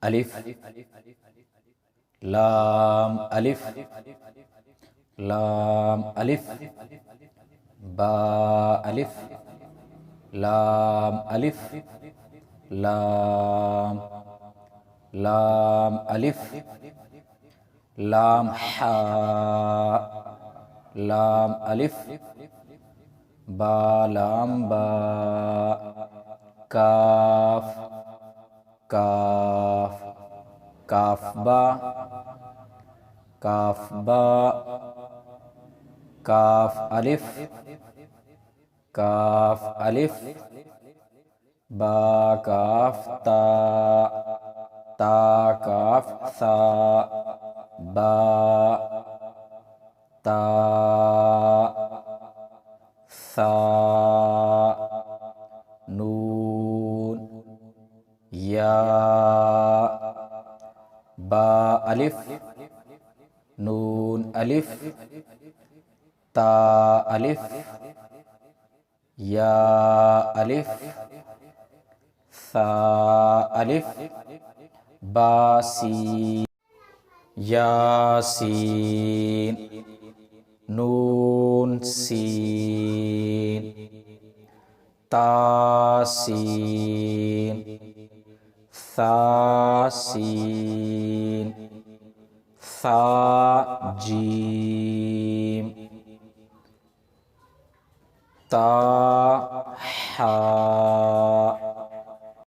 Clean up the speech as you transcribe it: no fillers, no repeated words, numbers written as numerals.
अलिफ लाम अलिफ लाम अलिफ बा अलिफ लाम अलिफ लाम लाम अलिफ लाम हा लाम अलिफ बा लाम बा काफ काफ काफ बा काफ बा काफ अलिफ काफ अलिफ बा काफ ता ता काफ सा बा ता सा नून या बा अलिफ नून अलिफ ता अलिफ या अलिफ सा अलिफ बासी यासीन नून सीन तासीन सासीन सा जीम ता हा